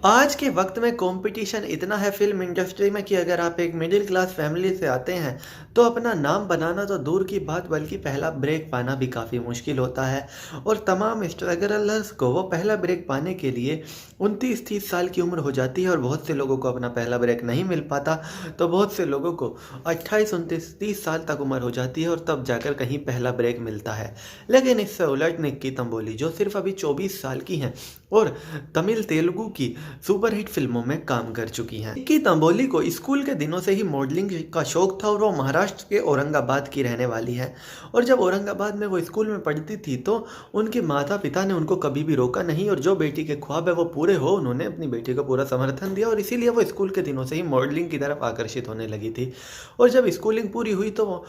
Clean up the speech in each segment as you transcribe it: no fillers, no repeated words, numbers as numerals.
आज के वक्त में कंपटीशन इतना है फ़िल्म इंडस्ट्री में कि अगर आप एक मिडिल क्लास फैमिली से आते हैं, तो अपना नाम बनाना तो दूर की बात बल्कि पहला ब्रेक पाना भी काफ़ी मुश्किल होता है। और तमाम स्ट्रगलर्स को वो पहला ब्रेक पाने के लिए 29-30 साल की उम्र हो जाती है और बहुत से लोगों को अपना पहला ब्रेक नहीं मिल पाता, तो बहुत से लोगों को 28-29-30 साल तक उम्र हो जाती है और तब जाकर कहीं पहला ब्रेक मिलता है। लेकिन इससे उलट निक्की तंबोली जो सिर्फ अभी 24 साल की हैं और तमिल तेलुगु की सुपरहिट फिल्मों में काम कर चुकी हैं। निक्की तंबोली को स्कूल के दिनों से ही मॉडलिंग का शौक था और वो महाराष्ट्र के औरंगाबाद की रहने वाली है। और जब औरंगाबाद में वो स्कूल में पढ़ती थी तो उनके माता पिता ने उनको कभी भी रोका नहीं और जो बेटी के ख्वाब है वो पूरे हो, उन्होंने अपनी बेटी को पूरा समर्थन दिया और इसीलिए वो स्कूल के दिनों से ही मॉडलिंग की तरफ आकर्षित होने लगी थी। और जब स्कूलिंग पूरी हुई तो वो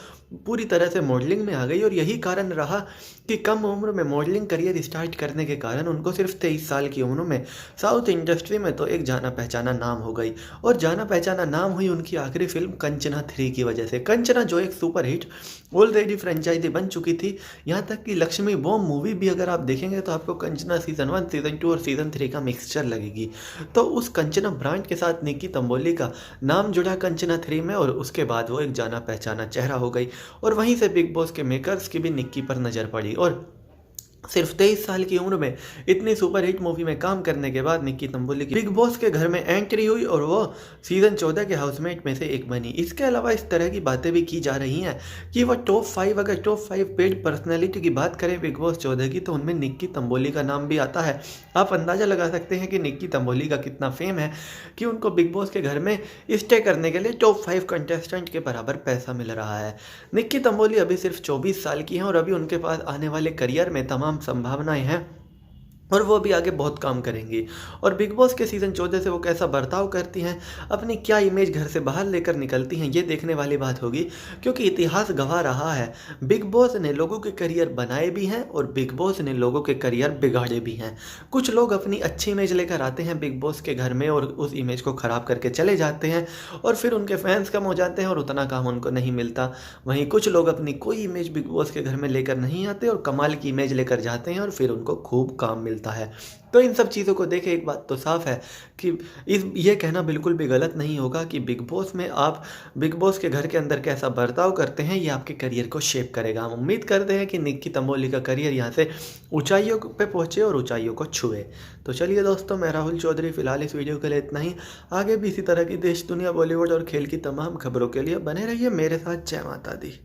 पूरी तरह से मॉडलिंग में आ गई और यही कारण रहा कि कम उम्र में मॉडलिंग करियर स्टार्ट करने के कारण उनको सिर्फ 23 साल की उम्र में साउथ इंडस्ट्री में तो एक जाना पहचाना नाम हो गई। और जाना पहचाना नाम हुई उनकी आखिरी फिल्म कंचना 3 की वजह से। कंचना जो एक सुपरहिट ऑलरेडी फ्रेंचाइजी बन चुकी थी, यहाँ तक कि लक्ष्मी बॉम्ब मूवी भी अगर आप देखेंगे तो आपको कंचना सीज़न 1, सीज़न 2 और सीज़न 3 का मिक्सचर लगेगी। तो उस कंचना ब्रांड के साथ निक्की तंबोली का नाम जुड़ा कंचना 3 में और उसके बाद वो एक जाना पहचाना चेहरा हो गई। और वहीं से बिग बॉस के मेकर्स की भी निक्की पर नज़र पड़ी और सिर्फ 23 साल की उम्र में इतनी सुपरहिट मूवी में काम करने के बाद निक्की तंबोली की बिग बॉस के घर में एंट्री हुई और वो सीज़न 14 के हाउसमेट में से एक बनी। इसके अलावा इस तरह की बातें भी की जा रही हैं कि वो अगर टॉप 5 पेड पर्सनैलिटी की बात करें बिग बॉस 14 की तो उनमें निक्की तंबोली का नाम भी आता है। आप अंदाज़ा लगा सकते हैं कि निक्की तंबोली का कितना फेम है कि उनको बिग बॉस के घर में स्टे करने के लिए टॉप 5 कंटेस्टेंट के बराबर पैसा मिल रहा है। निक्की तंबोली अभी सिर्फ 24 साल की हैं और अभी उनके पास आने वाले करियर में तमाम संभावनाएं हैं और वो भी आगे बहुत काम करेंगी। और बिग बॉस के सीज़न 14 से वो कैसा बर्ताव करती हैं, अपनी क्या इमेज घर से बाहर लेकर निकलती हैं, ये देखने वाली बात होगी। क्योंकि इतिहास गवाह रहा है, बिग बॉस ने लोगों के करियर बनाए भी हैं और बिग बॉस ने लोगों के करियर बिगाड़े भी हैं। कुछ लोग अपनी अच्छी इमेज लेकर आते हैं बिग बॉस के घर में और उस इमेज को ख़राब करके चले जाते हैं और फिर उनके फैंस कम हो जाते हैं और उतना काम उनको नहीं मिलता। वहीं कुछ लोग अपनी कोई इमेज बिग बॉस के घर में लेकर नहीं आते और कमाल की इमेज लेकर जाते हैं और फिर उनको खूब काम मिलता है। तो इन सब चीज़ों को देखे एक बात तो साफ है कि ये कहना बिल्कुल भी गलत नहीं होगा कि बिग बॉस में आप बिग बॉस के घर के अंदर कैसा बर्ताव करते हैं ये आपके करियर को शेप करेगा। हम उम्मीद करते हैं कि निक्की तंबोली का करियर यहाँ से ऊंचाइयों पे पहुँचे और ऊंचाइयों को छुए। तो चलिए दोस्तों, मैं राहुल चौधरी फ़िलहाल इस वीडियो के लिए इतना ही। आगे भी इसी तरह की देश दुनिया बॉलीवुड और खेल की तमाम खबरों के लिए बने रहिए मेरे साथ। जय माता दी।